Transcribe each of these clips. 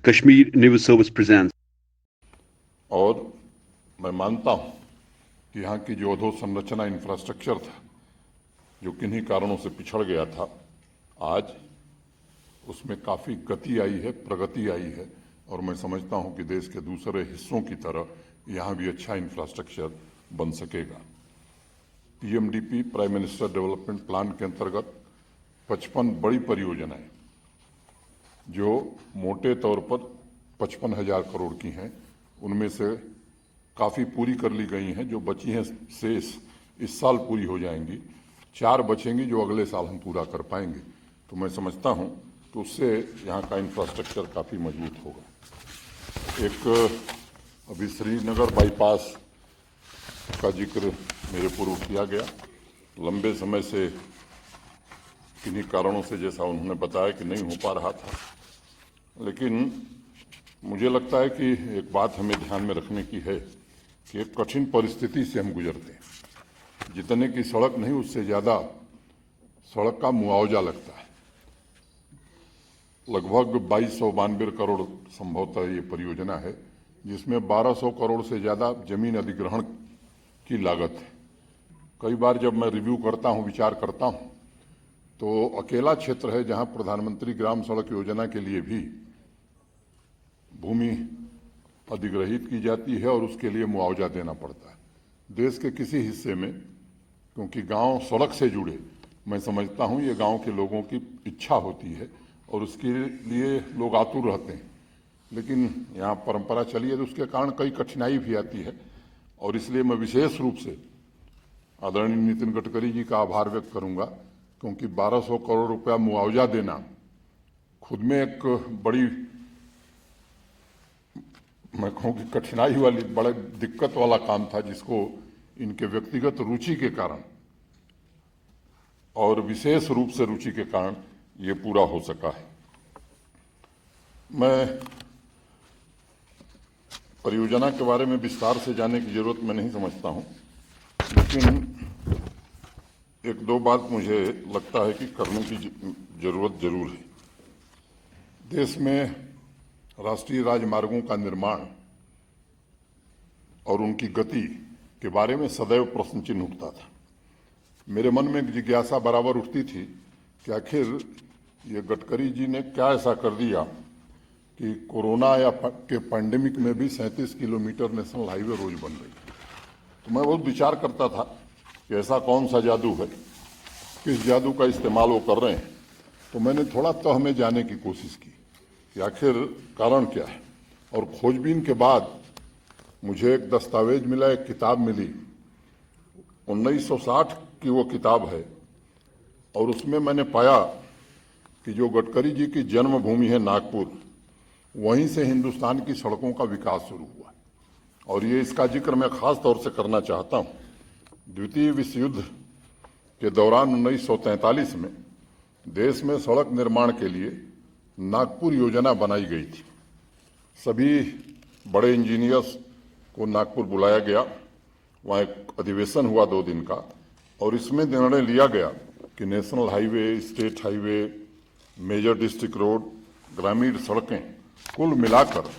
Kashmir News Service presents. और मैं मानता हूं कि यहाँ की जो अधोसंरचना इंफ्रास्ट्रक्चर था, जो किन्हीं कारणों से पिछड़ गया था, आज उसमें काफ़ी गति आई है, प्रगति आई है। और मैं समझता हूं कि देश के दूसरे हिस्सों की तरह यहाँ भी अच्छा इंफ्रास्ट्रक्चर बन सकेगा। PMDP, prime minister development plan के अंतर्गत 55 बड़ी परियोजनाएं, जो मोटे तौर पर 55,000 करोड़ की हैं, उनमें से काफ़ी पूरी कर ली गई हैं। जो बची हैं शेष इस साल पूरी हो जाएंगी, 4 बचेंगी जो अगले साल हम पूरा कर पाएंगे। तो मैं समझता हूं कि उससे यहाँ का इंफ्रास्ट्रक्चर काफ़ी मजबूत होगा। एक अभी श्रीनगर बाईपास का जिक्र मेरे पूर्व किया गया। लंबे समय से किन्हीं कारणों से, जैसा उन्होंने बताया, कि नहीं हो पा रहा था, लेकिन मुझे लगता है कि एक बात हमें ध्यान में रखने की है कि एक कठिन परिस्थिति से हम गुजरते हैं। जितने की सड़क नहीं, उससे ज़्यादा सड़क का मुआवजा लगता है। लगभग 2292 करोड़ संभवतः ये परियोजना है, जिसमें 1200 करोड़ से ज़्यादा जमीन अधिग्रहण की लागत है। कई बार जब मैं रिव्यू करता हूँ, विचार करता हूँ, तो अकेला क्षेत्र है जहाँ प्रधानमंत्री ग्राम सड़क योजना के लिए भी भूमि अधिग्रहित की जाती है और उसके लिए मुआवजा देना पड़ता है। देश के किसी हिस्से में, क्योंकि गांव सड़क से जुड़े, मैं समझता हूं ये गांव के लोगों की इच्छा होती है और उसके लिए लोग आतुर रहते हैं, लेकिन यहाँ परंपरा चली है, तो उसके कारण कई कठिनाई भी आती है। और इसलिए मैं विशेष रूप से आदरणीय नितिन गडकरी जी का आभार व्यक्त करूंगा, क्योंकि 1200 करोड़ रुपया मुआवजा देना खुद में एक बड़ी, मैं कहूँ कि कठिनाई वाली, बड़ा दिक्कत वाला काम था, जिसको इनके व्यक्तिगत रुचि के कारण और विशेष रूप से रुचि के कारण ये पूरा हो सका है। मैं परियोजना के बारे में विस्तार से जाने की जरूरत मैं नहीं समझता हूँ, लेकिन एक दो बात मुझे लगता है कि करने की जरूरत जरूर है। देश में राष्ट्रीय राजमार्गों का निर्माण और उनकी गति के बारे में सदैव प्रश्न चिन्ह उठता था। मेरे मन में एक जिज्ञासा बराबर उठती थी कि आखिर ये गडकरी जी ने क्या ऐसा कर दिया कि कोरोना के पैंडेमिक में भी 37 किलोमीटर नेशनल हाईवे रोज बन रही है। तो मैं बहुत विचार करता था कि ऐसा कौन सा जादू है, किस जादू का इस्तेमाल वो कर रहे हैं। तो मैंने थोड़ा तह में जाने की कोशिश की कि आखिर कारण क्या है। और खोजबीन के बाद मुझे एक दस्तावेज मिला, एक किताब मिली, 1960 की वो किताब है, और उसमें मैंने पाया कि जो गडकरी जी की जन्मभूमि है नागपुर, वहीं से हिंदुस्तान की सड़कों का विकास शुरू हुआ। और ये इसका जिक्र मैं खास तौर से करना चाहता हूँ। द्वितीय विश्व युद्ध के दौरान 1943 में देश में सड़क निर्माण के लिए नागपुर योजना बनाई गई थी। सभी बड़े इंजीनियर्स को नागपुर बुलाया गया, वहाँ एक अधिवेशन हुआ 2 दिन का, और इसमें निर्णय लिया गया कि national highway, state highway, major district road, ग्रामीण सड़कें कुल मिलाकर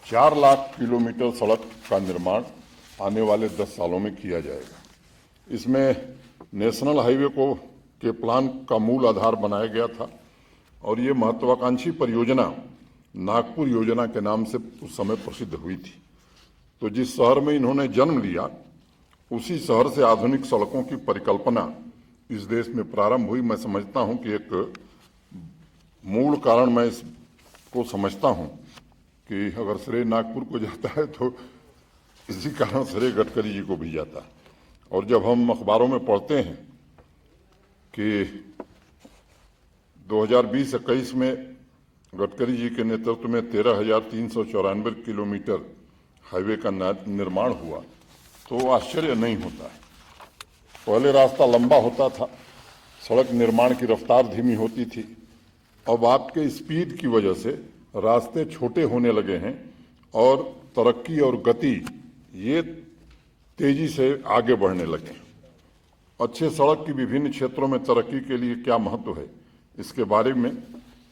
4 लाख किलोमीटर सड़क का निर्माण आने वाले 10 सालों में किया जाएगा। इसमें नेशनल हाईवे के प्लान का मूल आधार बनाया गया था, और ये महत्वाकांक्षी परियोजना नागपुर योजना के नाम से उस समय प्रसिद्ध हुई थी। तो जिस शहर में इन्होंने जन्म लिया, उसी शहर से आधुनिक सड़कों की परिकल्पना इस देश में प्रारंभ हुई। मैं समझता हूं कि एक मूल कारण मैं इसको समझता हूं कि अगर श्रेय नागपुर को जाता है तो इसी कारण श्रेय गडकरी जी को भी जाता है। और जब हम अखबारों में पढ़ते हैं कि 2020-21 में गडकरी जी के नेतृत्व में 13,394 किलोमीटर हाईवे का निर्माण हुआ, तो आश्चर्य नहीं होता है। पहले रास्ता लंबा होता था, सड़क निर्माण की रफ्तार धीमी होती थी। अब आपके स्पीड की वजह से रास्ते छोटे होने लगे हैं और तरक्की और गति ये तेजी से आगे बढ़ने लगे। अच्छे सड़क की विभिन्न क्षेत्रों में तरक्की के लिए क्या महत्व है, इसके बारे में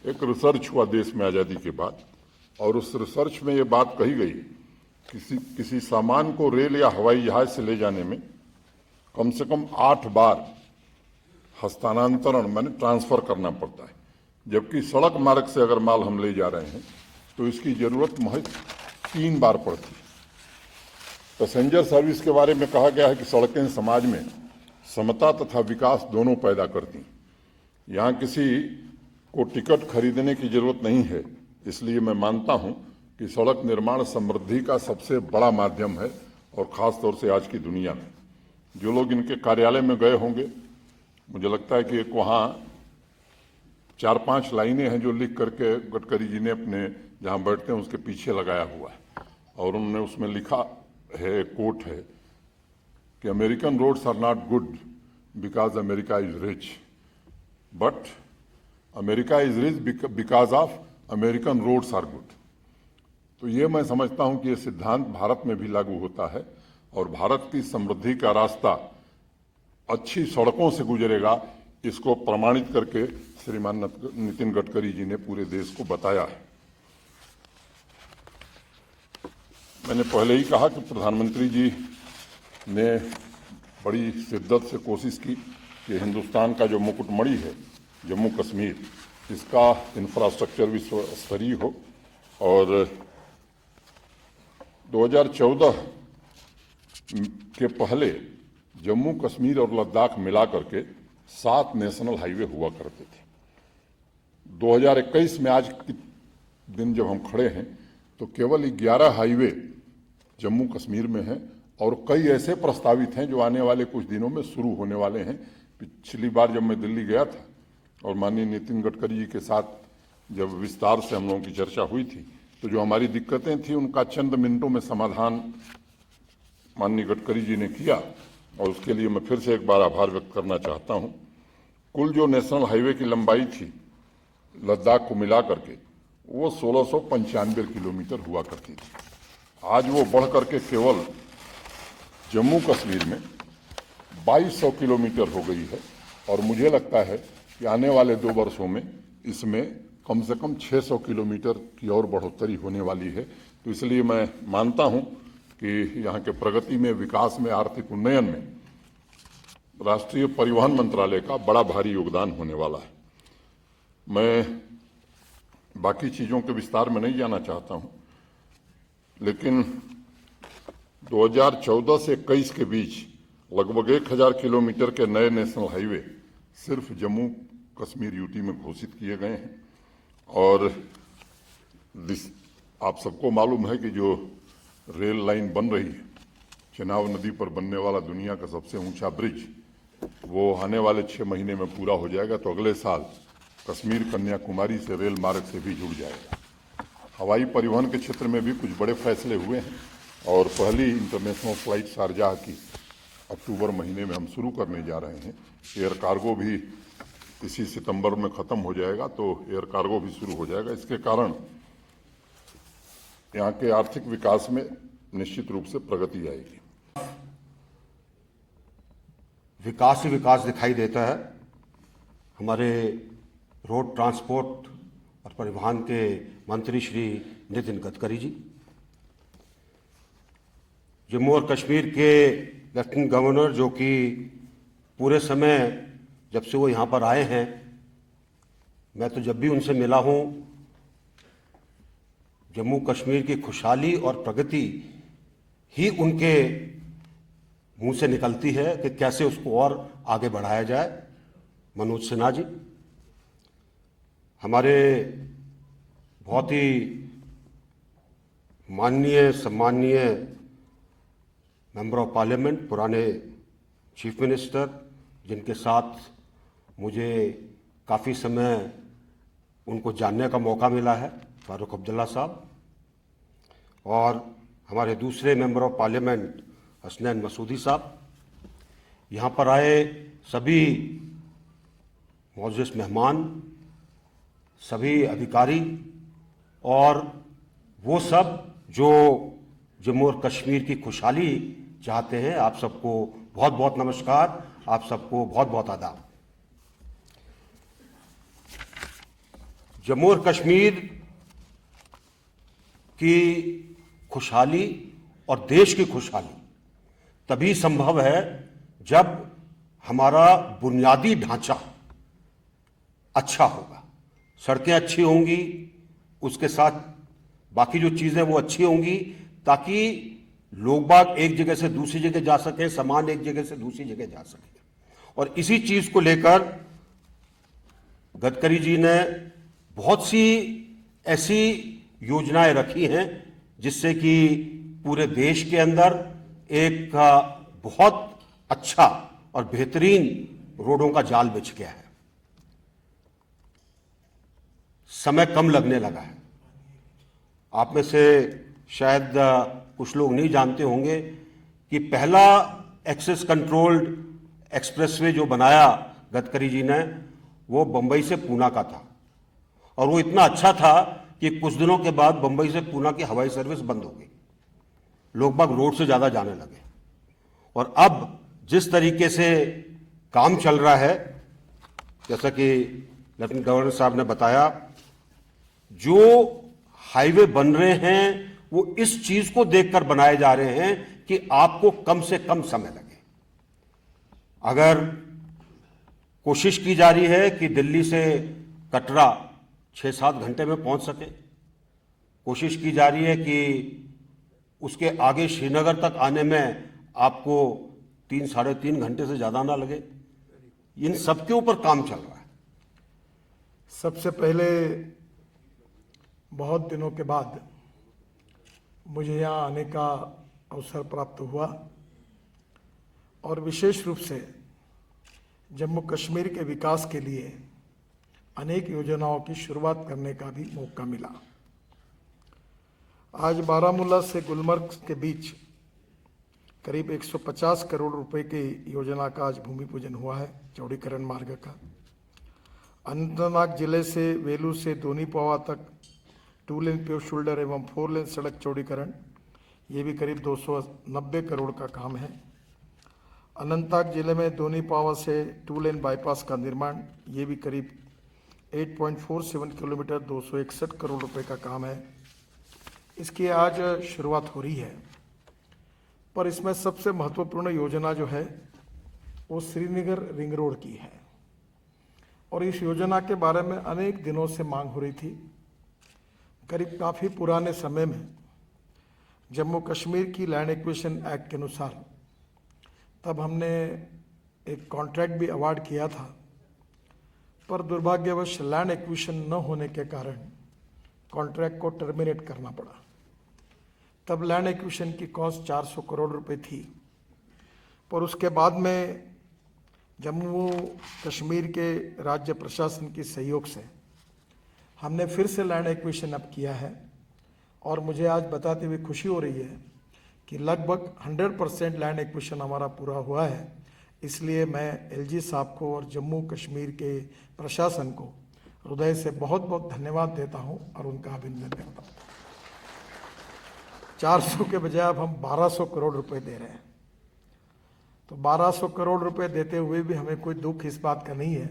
एक रिसर्च हुआ देश में आज़ादी के बाद, और उस रिसर्च में ये बात कही गई, किसी सामान को रेल या हवाई जहाज से ले जाने में कम से कम 8 बार हस्तांतरण माने ट्रांसफर करना पड़ता है, जबकि सड़क मार्ग से अगर माल हम ले जा रहे हैं तो इसकी जरूरत महज 3 बार पड़ती है। पैसेंजर सर्विस के बारे में कहा गया है कि सड़कें समाज में समता तथा विकास दोनों पैदा करती हैं। यहाँ किसी को टिकट खरीदने की जरूरत नहीं है, इसलिए मैं मानता हूँ कि सड़क निर्माण समृद्धि का सबसे बड़ा माध्यम है, और ख़ास तौर से आज की दुनिया में। जो लोग इनके कार्यालय में गए होंगे, मुझे लगता है कि एक वहाँ 4-5 लाइनें हैं जो लिख करके गडकरी जी ने अपने जहाँ बैठते हैं उसके पीछे लगाया हुआ है, और उन्होंने उसमें लिखा है, कोट है कि American roads are not good because America is rich, but America is rich because of American roads are good. तो ये मैं समझता हूं कि ये सिद्धांत भारत में भी लागू होता है, और भारत की समृद्धि का रास्ता अच्छी सड़कों से गुजरेगा, इसको प्रमाणित करके श्रीमान नितिन गडकरी जी ने पूरे देश को बताया है। मैंने पहले ही कहा कि प्रधानमंत्री जी ने बड़ी शिद्दत से कोशिश की कि हिंदुस्तान का जो मुकुटमणि है जम्मू कश्मीर, इसका इंफ्रास्ट्रक्चर विश्व स्तरीय हो, और 2014 के पहले जम्मू कश्मीर और लद्दाख मिला करके 7 नेशनल हाईवे हुआ करते थे। 2021 में आज के दिन जब हम खड़े हैं तो केवल 11 हाईवे जम्मू कश्मीर में हैं, और कई ऐसे प्रस्तावित हैं जो आने वाले कुछ दिनों में शुरू होने वाले हैं। पिछली बार जब मैं दिल्ली गया था और माननीय नितिन गडकरी जी के साथ जब विस्तार से हम लोगों की चर्चा हुई थी, तो जो हमारी दिक्कतें थी उनका चंद मिनटों में समाधान माननीय गडकरी जी ने किया, और उसके लिए मैं फिर से एक बार आभार व्यक्त करना चाहता हूं। कुल जो नेशनल हाईवे की लंबाई थी लद्दाख को मिला करके वो 1695 किलोमीटर हुआ करती थी। आज वो बढ़ करके केवल जम्मू कश्मीर में 2200 किलोमीटर हो गई है, और मुझे लगता है कि आने वाले 2 वर्षों में इसमें कम से कम 600 किलोमीटर की और बढ़ोतरी होने वाली है। तो इसलिए मैं मानता हूं कि यहाँ के प्रगति में, विकास में, आर्थिक उन्नयन में राष्ट्रीय परिवहन मंत्रालय का बड़ा भारी योगदान होने वाला है। मैं बाकी चीज़ों के विस्तार में नहीं जाना चाहता हूं, लेकिन 2014 से 21 के बीच लगभग 1000 किलोमीटर के नए नेशनल हाईवे सिर्फ जम्मू कश्मीर यूटी में घोषित किए गए हैं। और आप सबको मालूम है कि जो रेल लाइन बन रही है, चेनाब नदी पर बनने वाला दुनिया का सबसे ऊंचा ब्रिज, वो आने वाले 6 महीने में पूरा हो जाएगा, तो अगले साल कश्मीर कन्याकुमारी से रेल मार्ग से भी जुड़ जाएगा। हवाई परिवहन के क्षेत्र में भी कुछ बड़े फैसले हुए हैं, और पहली इंटरनेशनल फ्लाइट शारजाह की अक्टूबर महीने में हम शुरू करने जा रहे हैं। एयर कार्गो भी इसी सितंबर में ख़त्म हो जाएगा, तो एयर कार्गो भी शुरू हो जाएगा। इसके कारण यहाँ के आर्थिक विकास में निश्चित रूप से प्रगति आएगी। विकास ही विकास दिखाई देता है। हमारे रोड ट्रांसपोर्ट और परिवहन के मंत्री श्री नितिन गडकरी जी, जम्मू और कश्मीर के लेफ्टिनेंट गवर्नर, जो कि पूरे समय जब से वो यहाँ पर आए हैं, मैं तो जब भी उनसे मिला हूँ, जम्मू कश्मीर की खुशहाली और प्रगति ही उनके मुंह से निकलती है कि कैसे उसको और आगे बढ़ाया जाए। मनोज सिन्हा जी, हमारे बहुत ही माननीय सम्माननीय मेंबर ऑफ पार्लियामेंट, पुराने चीफ मिनिस्टर, जिनके साथ मुझे काफ़ी समय उनको जानने का मौका मिला है, फारूक अब्दुल्ला साहब, और हमारे दूसरे member of parliament Hasnain Masoodi साहब, यहाँ पर आए सभी मौजूद मेहमान, सभी अधिकारी और वो सब जो जम्मू और कश्मीर की खुशहाली चाहते हैं, आप सबको बहुत बहुत नमस्कार, आप सबको बहुत बहुत आदाब। जम्मू और कश्मीर कि खुशहाली और देश की खुशहाली तभी संभव है जब हमारा बुनियादी ढांचा अच्छा होगा। सड़कें अच्छी होंगी, उसके साथ बाकी जो चीजें वो अच्छी होंगी, ताकि लोग बाग एक जगह से दूसरी जगह जा सके, सामान एक जगह से दूसरी जगह जा सके। और इसी चीज को लेकर गडकरी जी ने बहुत सी ऐसी योजनाएं रखी हैं जिससे कि पूरे देश के अंदर एक बहुत अच्छा और बेहतरीन रोडों का जाल बिछ गया है। समय कम लगने लगा है। आप में से शायद कुछ लोग नहीं जानते होंगे कि पहला एक्सेस कंट्रोल्ड एक्सप्रेसवे जो बनाया गडकरी जी ने, वो बंबई से पूना का था। और वो इतना अच्छा था कि कुछ दिनों के बाद बंबई से पूना की हवाई सर्विस बंद हो गई, लोग बाग रोड से ज्यादा जाने लगे। और अब जिस तरीके से काम चल रहा है, जैसा कि लेफ्टिनेंट गवर्नर साहब ने बताया, जो हाईवे बन रहे हैं वो इस चीज को देखकर बनाए जा रहे हैं कि आपको कम से कम समय लगे। अगर कोशिश की जा रही है कि दिल्ली से कटरा 6-7 घंटे में पहुंच सके, कोशिश की जा रही है कि उसके आगे श्रीनगर तक आने में आपको 3-3.5 घंटे से ज्यादा ना लगे, इन सबके ऊपर काम चल रहा है। सबसे पहले बहुत दिनों के बाद मुझे यहाँ आने का अवसर प्राप्त हुआ और विशेष रूप से जम्मू कश्मीर के विकास के लिए अनेक योजनाओं की शुरुआत करने का भी मौका मिला। आज बारामूला से गुलमर्ग के बीच करीब 150 करोड़ रुपए की योजना का आज भूमि पूजन हुआ है, चौड़ीकरण मार्ग का। अनंतनाग जिले से वेलू से दोनीपोवा तक 2 लेन पेव शोल्डर एवं 4 लेन सड़क चौड़ीकरण, ये भी करीब 290 करोड़ का काम है। अनंतनाग जिले में दोनीपोवा से 2 लेन बाईपास का निर्माण, ये भी करीब 8.47 किलोमीटर 261 करोड़ रुपए का काम है। इसकी आज शुरुआत हो रही है। पर इसमें सबसे महत्वपूर्ण योजना जो है वो श्रीनगर रिंग रोड की है। और इस योजना के बारे में अनेक दिनों से मांग हो रही थी। करीब काफ़ी पुराने समय में जम्मू कश्मीर की लैंड एक्विजिशन एक्ट के अनुसार तब हमने एक कॉन्ट्रैक्ट भी अवार्ड किया था, पर दुर्भाग्यवश लैंड एक्विजिशन न होने के कारण कॉन्ट्रैक्ट को टर्मिनेट करना पड़ा। तब लैंड एक्विजिशन की कॉस्ट 400 करोड़ रुपए थी, पर उसके बाद में जम्मू कश्मीर के राज्य प्रशासन के सहयोग से हमने फिर से लैंड एक्विजिशन अब किया है। और मुझे आज बताते हुए खुशी हो रही है कि लगभग 100% लैंड एक्विजिशन हमारा पूरा हुआ है। इसलिए मैं एलजी साहब को और जम्मू कश्मीर के प्रशासन को हृदय से बहुत बहुत धन्यवाद देता हूं और उनका अभिनंदन करता हूं। 400 के बजाय अब हम 1200 करोड़ रुपए दे रहे हैं। तो 1200 करोड़ रुपए देते हुए भी हमें कोई दुख इस बात का नहीं है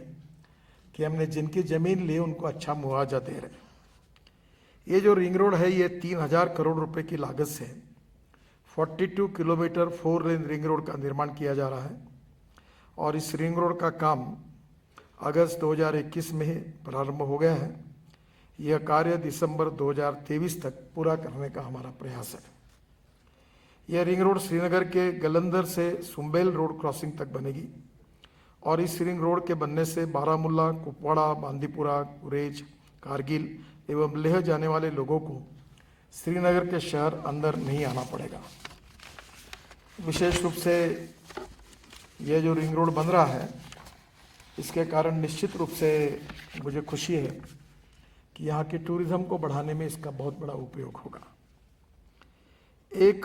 कि हमने जिनकी जमीन ली उनको अच्छा मुआवजा दे रहे हैं। ये जो रिंग रोड है, ये 3000 करोड़ रुपए की लागत से 42 किलोमीटर 4 लेन रिंग रोड का निर्माण किया जा रहा है। और इस रिंग रोड का काम अगस्त 2021 में ही प्रारंभ हो गया है। यह कार्य दिसंबर 2023 तक पूरा करने का हमारा प्रयास है। यह रिंग रोड श्रीनगर के गलंदर से सुम्बेल रोड क्रॉसिंग तक बनेगी। और इस रिंग रोड के बनने से बारामूला, कुपवाड़ा, बांदीपुरा, गुरेज, कारगिल एवं लेह जाने वाले लोगों को श्रीनगर के शहर अंदर नहीं आना पड़ेगा। विशेष रूप से यह जो रिंग रोड बन रहा है, इसके कारण निश्चित रूप से मुझे खुशी है कि यहाँ के टूरिज्म को बढ़ाने में इसका बहुत बड़ा उपयोग होगा। एक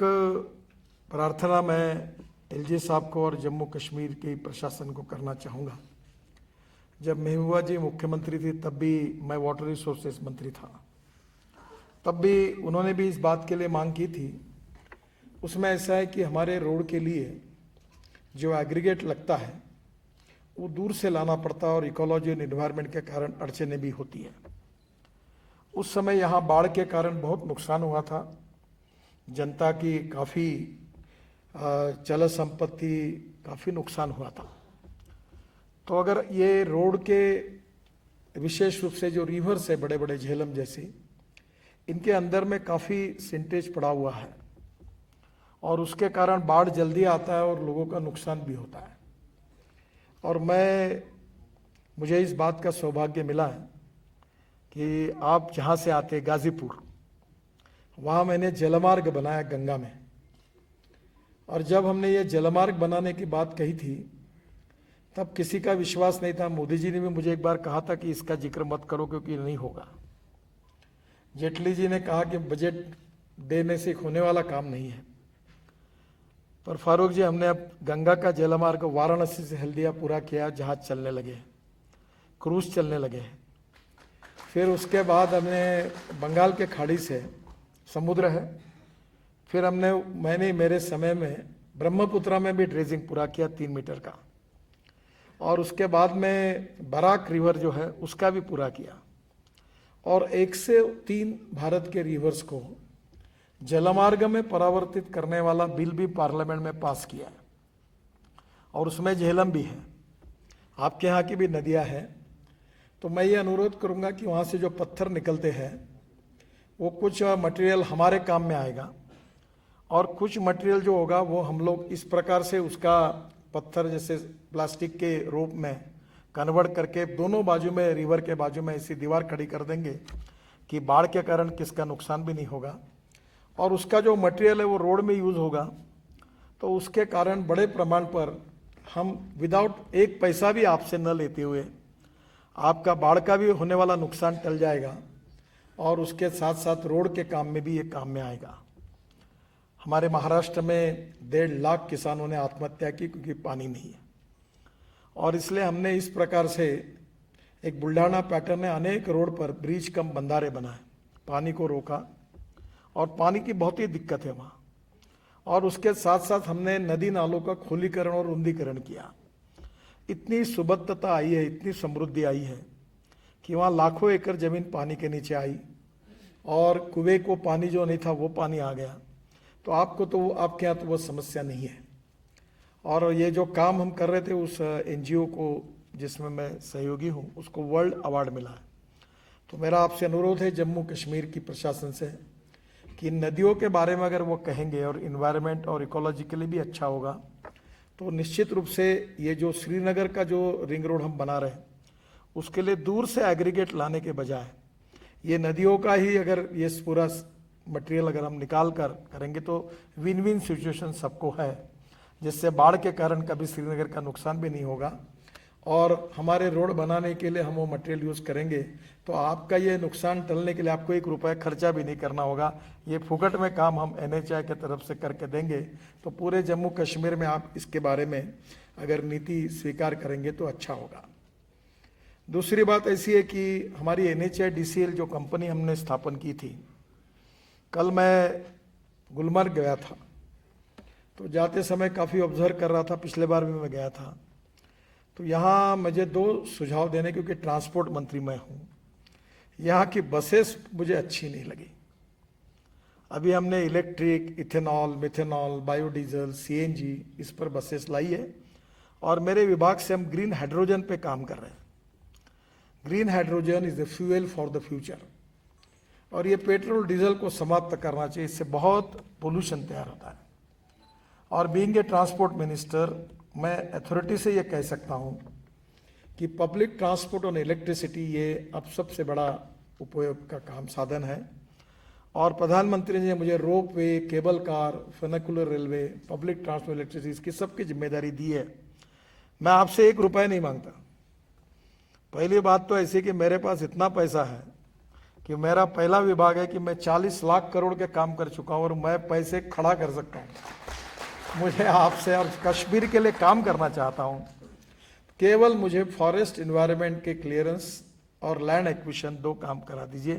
प्रार्थना मैं एलजी साहब को और जम्मू कश्मीर के प्रशासन को करना चाहूँगा। जब महबूबा जी मुख्यमंत्री थी तब भी मैं वाटर रिसोर्सेज मंत्री था, तब भी उन्होंने भी इस बात के लिए मांग की थी। उसमें ऐसा है कि हमारे रोड के लिए जो एग्रीगेट लगता है वो दूर से लाना पड़ता है और इकोलॉजी और इन्वायरमेंट के कारण अड़चनें भी होती है। उस समय यहाँ बाढ़ के कारण बहुत नुकसान हुआ था। जनता की काफ़ी चल संपत्ति काफ़ी नुकसान हुआ था। तो अगर ये रोड के विशेष रूप से जो रिवर्स है बड़े बड़े झेलम जैसे, इनके अंदर में काफ़ी सिंटेज पड़ा हुआ है और उसके कारण बाढ़ जल्दी आता है और लोगों का नुकसान भी होता है। और मुझे इस बात का सौभाग्य मिला है कि आप जहाँ से आते गाज़ीपुर, वहाँ मैंने जलमार्ग बनाया गंगा में। और जब हमने ये जलमार्ग बनाने की बात कही थी तब किसी का विश्वास नहीं था। मोदी जी ने भी मुझे एक बार कहा था कि इसका जिक्र मत करो क्योंकि नहीं होगा। जेटली जी ने कहा कि बजट देने से होने वाला काम नहीं है। पर फारूक जी, हमने अब गंगा का जलमार्ग वाराणसी से हल्दिया पूरा किया, जहाज चलने लगे, क्रूज चलने लगे। फिर उसके बाद हमने बंगाल के खाड़ी से समुद्र है, फिर मैंने मेरे समय में ब्रह्मपुत्रा में भी ड्रेजिंग पूरा किया 3 मीटर का, और उसके बाद में बराक रिवर जो है उसका भी पूरा किया। और 1 से 3 भारत के रिवर्स को जलमार्ग में परावर्तित करने वाला बिल भी पार्लियामेंट में पास किया है, और उसमें झेलम भी है। आपके यहाँ की भी नदियाँ हैं, तो मैं ये अनुरोध करूँगा कि वहाँ से जो पत्थर निकलते हैं वो कुछ मटेरियल हमारे काम में आएगा, और कुछ मटेरियल जो होगा वो हम लोग इस प्रकार से उसका पत्थर जैसे प्लास्टिक के रूप में कन्वर्ट करके दोनों बाजू में, रिवर के बाजू में ऐसी दीवार खड़ी कर देंगे कि बाढ़ के कारण किसका नुकसान भी नहीं होगा। और उसका जो मटेरियल है वो रोड में यूज़ होगा, तो उसके कारण बड़े प्रमाण पर हम विदाउट एक पैसा भी आपसे न लेते हुए आपका बाढ़ का भी होने वाला नुकसान टल जाएगा, और उसके साथ साथ रोड के काम में भी ये काम में आएगा। हमारे महाराष्ट्र में 1.5 लाख किसानों ने आत्महत्या की क्योंकि पानी नहीं है, और इसलिए हमने इस प्रकार से एक बुल्ढाना पैटर्न में अनेक रोड पर ब्रिज कम बंधारे बनाए, पानी को रोका, और पानी की बहुत ही दिक्कत है वहाँ। और उसके साथ साथ हमने नदी नालों का खोलीकरण और रुंदीकरण किया। इतनी सुबद्धता आई है, इतनी समृद्धि आई है कि वहाँ लाखों एकड़ जमीन पानी के नीचे आई, और कुएं को पानी जो नहीं था वो पानी आ गया। तो आपके यहाँ तो वो समस्या नहीं है। और ये जो काम हम कर रहे थे उस NGO को जिसमें मैं सहयोगी हूँ, उसको वर्ल्ड अवार्ड मिला है। तो मेरा आपसे अनुरोध है जम्मू कश्मीर की प्रशासन से कि नदियों के बारे में अगर वो कहेंगे और इन्वायरमेंट और इकोलॉजी के लिए भी अच्छा होगा, तो निश्चित रूप से ये जो श्रीनगर का जो रिंग रोड हम बना रहे हैं उसके लिए दूर से एग्रीगेट लाने के बजाय ये नदियों का ही अगर ये पूरा मटेरियल अगर हम निकाल कर करेंगे तो विन विन सिचुएशन सबको है, जिससे बाढ़ के कारण कभी श्रीनगर का नुकसान भी नहीं होगा। और हमारे रोड बनाने के लिए हम वो मटेरियल यूज़ करेंगे तो आपका ये नुकसान टलने के लिए आपको 1 रुपया खर्चा भी नहीं करना होगा। ये फुकट में काम हम NHI के तरफ से करके देंगे। तो पूरे जम्मू कश्मीर में आप इसके बारे में अगर नीति स्वीकार करेंगे तो अच्छा होगा। दूसरी बात ऐसी है कि हमारी NHI DCL जो कंपनी हमने स्थापन की थी, कल मैं गुलमर्ग गया था, तो जाते समय काफ़ी ऑब्जर्व कर रहा था, पिछले बार भी मैं गया था। तो यहाँ मुझे 2 सुझाव देने, क्योंकि ट्रांसपोर्ट मंत्री मैं हूँ। यहाँ की बसेस मुझे अच्छी नहीं लगी। अभी हमने electric, ethanol, methanol, biodiesel, CNG इस पर बसेस लाई है, और मेरे विभाग से हम ग्रीन हाइड्रोजन पे काम कर रहे हैं। Green hydrogen is the fuel for the future, और ये पेट्रोल डीजल को समाप्त करना चाहिए, इससे बहुत पोल्यूशन तैयार होता है। और बीइंग ए ट्रांसपोर्ट मिनिस्टर, मैं अथॉरिटी से ये कह सकता हूँ कि पब्लिक ट्रांसपोर्ट और इलेक्ट्रिसिटी ये अब सबसे बड़ा उपयोग का काम साधन है। और प्रधानमंत्री ने मुझे ropeway, cable car, funicular railway, public transport, electricity, इसकी सबकी जिम्मेदारी दी है। मैं आपसे 1 रुपया नहीं मांगता। पहली बात तो ऐसी कि मेरे पास इतना पैसा है कि मेरा पहला विभाग है कि मैं 40 लाख करोड़ के काम कर चुका हूँ, और मैं पैसे खड़ा कर सकता हूँ। मुझे आपसे और कश्मीर के लिए काम करना चाहता हूँ। केवल मुझे फॉरेस्ट इन्वायरमेंट के क्लियरेंस और लैंड एक्विजिशन 2 काम करा दीजिए।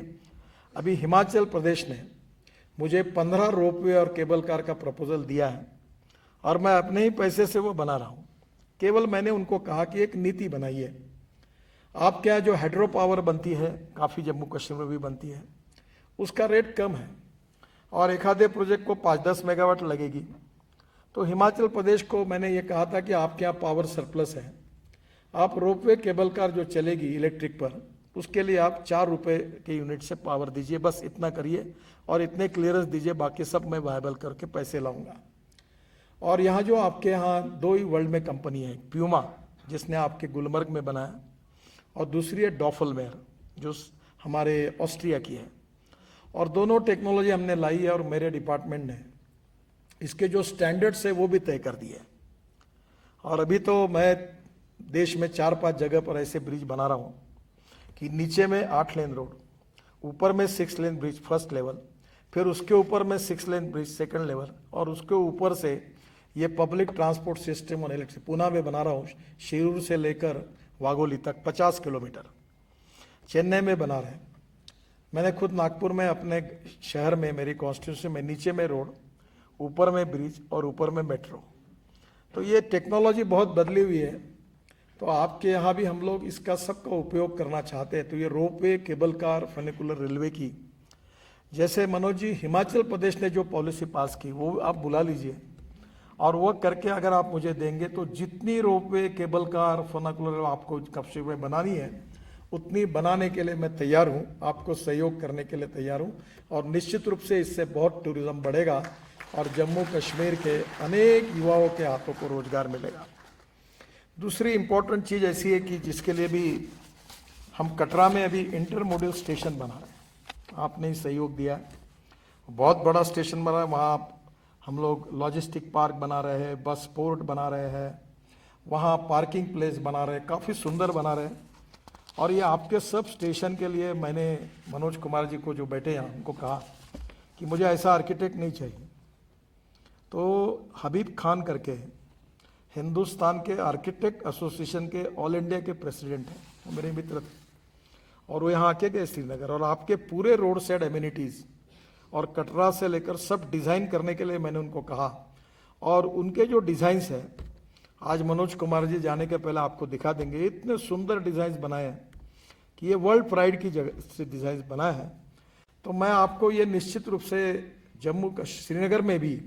अभी हिमाचल प्रदेश ने मुझे 15 रोपवे और केबल कार का प्रपोजल दिया है, और मैं अपने ही पैसे से वो बना रहा हूँ। केवल मैंने उनको कहा कि एक नीति बनाइए, आपके यहाँ जो हाइड्रो पावर बनती है, काफ़ी जम्मू कश्मीर में भी बनती है, उसका रेट कम है और एक आधे प्रोजेक्ट को 5-10 मेगावाट लगेगी। तो हिमाचल प्रदेश को मैंने ये कहा था कि आपके यहाँ पावर सरप्लस है, आप रोपवे केबल कार जो चलेगी इलेक्ट्रिक पर, उसके लिए आप 4 रुपये के यूनिट से पावर दीजिए, बस इतना करिए और इतने क्लियरेंस दीजिए, बाकी सब मैं वायबल करके पैसे लाऊंगा। और यहाँ जो आपके यहाँ 2 ही वर्ल्ड में कंपनी है, प्यूमा जिसने आपके गुलमर्ग में बनाया और दूसरी है डॉफलमेयर जो हमारे ऑस्ट्रिया की है, और दोनों टेक्नोलॉजी हमने लाई है और मेरे डिपार्टमेंट ने इसके जो स्टैंडर्ड्स है वो भी तय कर दिए। और अभी तो मैं देश में 4-5 जगह पर ऐसे ब्रिज बना रहा हूँ कि नीचे में 8 लेन रोड, ऊपर में 6 लेन ब्रिज फर्स्ट लेवल, फिर उसके ऊपर में 6 लेन ब्रिज सेकंड लेवल, और उसके ऊपर से ये पब्लिक ट्रांसपोर्ट सिस्टम और इलेक्ट्रिक पूना में बना रहा हूँ, शिरूर से लेकर वाघोली तक 50 किलोमीटर। चेन्नई में बना रहे हैं, मैंने खुद नागपुर में अपने शहर में मेरी कॉन्स्टिट्यूंसी में नीचे में रोड, ऊपर में ब्रिज और ऊपर में मेट्रो। तो ये टेक्नोलॉजी बहुत बदली हुई है, तो आपके यहाँ भी हम लोग इसका सबका उपयोग करना चाहते हैं। तो ये ropeway, cable car, funicular railway की, जैसे मनोज जी हिमाचल प्रदेश ने जो पॉलिसी पास की वो आप बुला लीजिए और वो करके अगर आप मुझे देंगे तो जितनी रोपवे, केबल कार, फनिकुलर आपको कब्जे में बनानी है उतनी बनाने के लिए मैं तैयार हूँ, आपको सहयोग करने के लिए तैयार हूँ। और निश्चित रूप से इससे बहुत टूरिज्म बढ़ेगा और जम्मू कश्मीर के अनेक युवाओं के हाथों को रोजगार मिलेगा। दूसरी इम्पोर्टेंट चीज़ ऐसी है कि जिसके लिए भी हम कटरा में अभी इंटरमोडल स्टेशन बना रहे हैं, आपने ही सहयोग दिया है, बहुत बड़ा स्टेशन बना है। वहाँ हम लोग लॉजिस्टिक पार्क बना रहे हैं, बस पोर्ट बना रहे हैं, वहाँ पार्किंग प्लेस बना रहे हैं, काफ़ी सुंदर बना रहे हैं। और ये आपके सब स्टेशन के लिए मैंने मनोज कुमार जी को जो बैठे हैं उनको कहा कि मुझे ऐसा आर्किटेक्ट नहीं चाहिए। तो हबीब खान करके हिंदुस्तान के आर्किटेक्ट एसोसिएशन के ऑल इंडिया के प्रेसिडेंट हैं, वो मेरे मित्र थे और वो यहाँ आके गए श्रीनगर, और आपके पूरे रोड साइड एमिनिटीज़ और कटरा से लेकर सब डिज़ाइन करने के लिए मैंने उनको कहा। और उनके जो डिज़ाइंस हैं आज मनोज कुमार जी जाने के पहले आपको दिखा देंगे, इतने सुंदर डिज़ाइंस बनाए हैं कि ये वर्ल्ड प्राइड की जगह से डिज़ाइंस बनाए हैं। तो मैं आपको ये निश्चित रूप से जम्मू श्रीनगर में भी,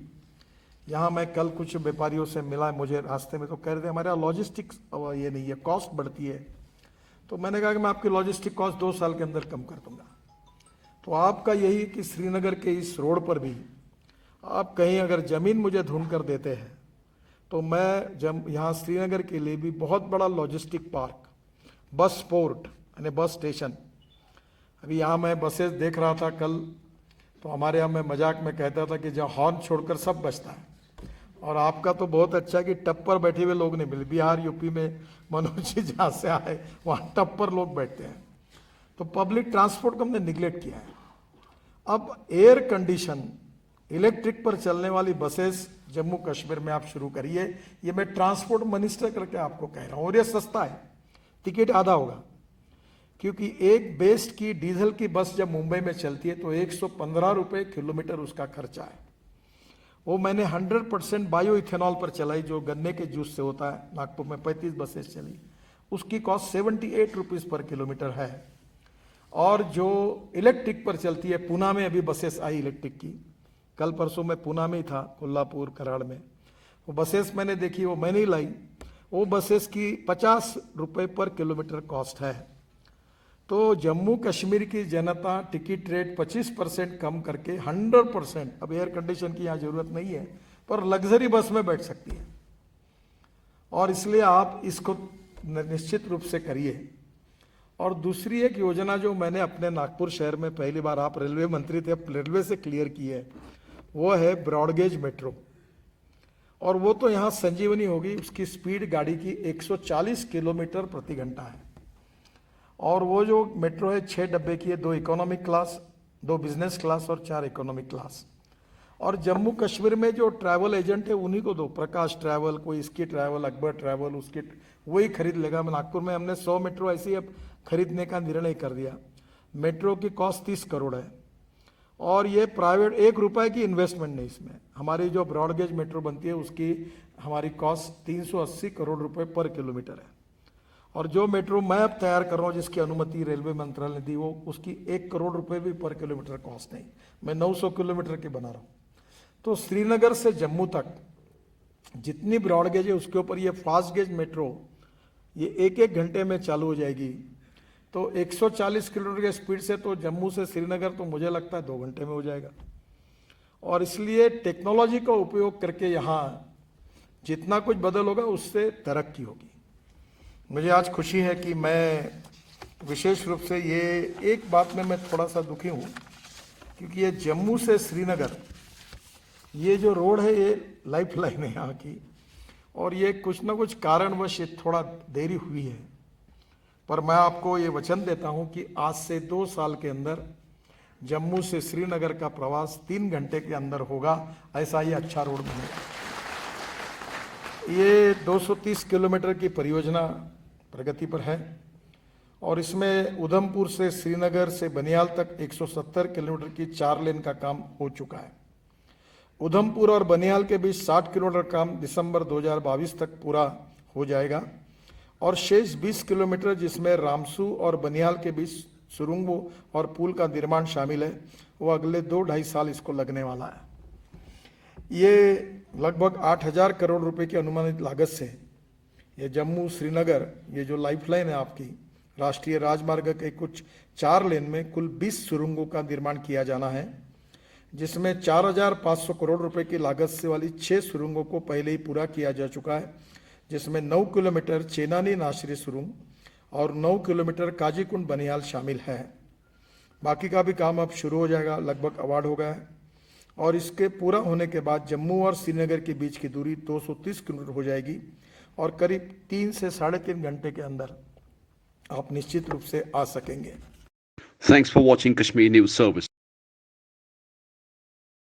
यहाँ मैं कल कुछ व्यापारियों से मिला मुझे रास्ते में, तो कह रहे थे हमारे यहाँ लॉजिस्टिक्स ये नहीं है, कॉस्ट बढ़ती है। तो मैंने कहा कि मैं आपकी लॉजिस्टिक कॉस्ट 2 साल के अंदर कम कर दूंगा। तो आपका यही कि श्रीनगर के इस रोड पर भी आप कहीं अगर ज़मीन मुझे ढूंढ कर देते हैं तो मैं जब यहाँ श्रीनगर के लिए भी बहुत बड़ा लॉजिस्टिक पार्क, बस पोर्ट यानी बस स्टेशन, अभी यहाँ मैं बसेस देख रहा था कल, तो हमारे यहाँ मैं मजाक में कहता था कि जहाँ हॉर्न छोड़कर सब बचता है। और आपका तो बहुत अच्छा है कि टप पर बैठे हुए लोग नहीं मिले। बिहार यूपी में मनोज जी जहाँ से आए वहाँ टप पर लोग बैठते हैं। तो पब्लिक ट्रांसपोर्ट को हमने निगलेक्ट किया है। अब एयर कंडीशन इलेक्ट्रिक पर चलने वाली बसेस जम्मू कश्मीर में आप शुरू करिए, ये मैं ट्रांसपोर्ट मिनिस्टर करके आपको कह रहा हूँ। और ये सस्ता है, टिकट आधा होगा, क्योंकि एक बेस्ट की डीजल की बस जब मुंबई में चलती है तो 115 रुपये किलोमीटर उसका खर्चा है। वो मैंने 100% बायो इथेनॉल पर चलाई जो गन्ने के जूस से होता है, नागपुर में 35 बसेस चली, उसकी कॉस्ट 78 रुपीज़ पर किलोमीटर है। और जो इलेक्ट्रिक पर चलती है, पूना में अभी बसेस आई इलेक्ट्रिक की, कल परसों मैं पूना में ही था, कोल्हापुर कराड़ में, वो बसेस मैंने देखी, वो मैंने ही लाई। वो बसेस की 50 रुपये पर किलोमीटर कॉस्ट है। तो जम्मू कश्मीर की जनता टिकट रेट 25% कम करके 100%, अब एयर कंडीशन की यहाँ जरूरत नहीं है, पर लग्जरी बस में बैठ सकती है। और इसलिए आप इसको निश्चित रूप से करिए। और दूसरी एक योजना जो मैंने अपने नागपुर शहर में पहली बार, आप रेलवे मंत्री थे, रेलवे से क्लियर की है, वो है ब्रॉडगेज मेट्रो। और वो तो यहाँ संजीवनी होगी, उसकी स्पीड गाड़ी की 140 किलोमीटर प्रति घंटा है। और वो जो मेट्रो है 6 डब्बे की है, 2 इकोनॉमिक क्लास, 2 बिजनेस क्लास और 4 इकोनॉमिक क्लास। और जम्मू कश्मीर में जो ट्रैवल एजेंट है उन्हीं को दो, प्रकाश ट्रैवल, कोई इसकी ट्रैवल, अकबर ट्रैवल, उसकी वही खरीद लेगा। नागपुर में हमने 100 मेट्रो ऐसी अब खरीदने का निर्णय कर दिया। मेट्रो की कॉस्ट 30 करोड़ है और ये प्राइवेट, 1 रुपए की इन्वेस्टमेंट नहीं इसमें। हमारी जो ब्रॉडगेज मेट्रो बनती है उसकी हमारी कॉस्ट 380 करोड़ रुपए पर किलोमीटर है। और जो मेट्रो मैं अब तैयार कर रहा हूँ जिसकी अनुमति रेलवे मंत्रालय ने दी, वो उसकी 1 करोड़ रुपए भी पर किलोमीटर कॉस्ट नहीं, मैं 900 किलोमीटर की बना रहा हूँ। तो श्रीनगर से जम्मू तक जितनी ब्रॉड गेज है उसके ऊपर ये फास्ट गेज मेट्रो ये 1-1 घंटे में चालू हो जाएगी। तो 140 किलोमीटर की स्पीड से तो जम्मू से श्रीनगर तो मुझे लगता है 2 घंटे में हो जाएगा। और इसलिए टेक्नोलॉजी का उपयोग करके यहाँ जितना कुछ बदल होगा उससे तरक्की होगी। मुझे आज खुशी है कि मैं विशेष रूप से ये एक बात में मैं थोड़ा सा दुखी हूँ, क्योंकि ये जम्मू से श्रीनगर ये जो रोड है ये लाइफ लाइन है यहाँ की, और ये कुछ ना कुछ कारणवश थोड़ा देरी हुई है। पर मैं आपको ये वचन देता हूँ कि आज से 2 साल के अंदर जम्मू से श्रीनगर का प्रवास 3 घंटे के अंदर होगा, ऐसा ये अच्छा रोड बनेगा। ये 230 किलोमीटर की परियोजना प्रगति पर है और इसमें उधमपुर से श्रीनगर से बनियाल तक 170 किलोमीटर की 4 लेन का काम हो चुका है। उधमपुर और बनियाल के बीच 60 किलोमीटर काम दिसंबर 2022 तक पूरा हो जाएगा और शेष 20 किलोमीटर जिसमें रामसू और बनियाल के बीच सुरंगों और पुल का निर्माण शामिल है, वो अगले 2-2.5 साल इसको लगने वाला है। ये लगभग 8,000 करोड़ रुपए की अनुमानित लागत से ये जम्मू श्रीनगर ये जो लाइफलाइन है आपकी राष्ट्रीय राजमार्ग के कुछ 4 लेन में कुल 20 सुरंगों का निर्माण किया जाना है, जिसमें 4,500 करोड़ रुपए की लागत से वाली 6 सुरंगों को पहले ही पूरा किया जा चुका है, जिसमें 9 किलोमीटर चेनानी नाशरी सुरंग और 9 किलोमीटर काजीकुंड बनियाल शामिल है। बाकी का भी काम अब शुरू हो जाएगा, लगभग अवार्ड हो गया है और इसके पूरा होने के बाद जम्मू और श्रीनगर के बीच की दूरी 230 किलोमीटर हो जाएगी और करीब 3 से 3.5 घंटे के अंदर आप निश्चित रूप से आ सकेंगे। Thanks for watching Kashmir News Service.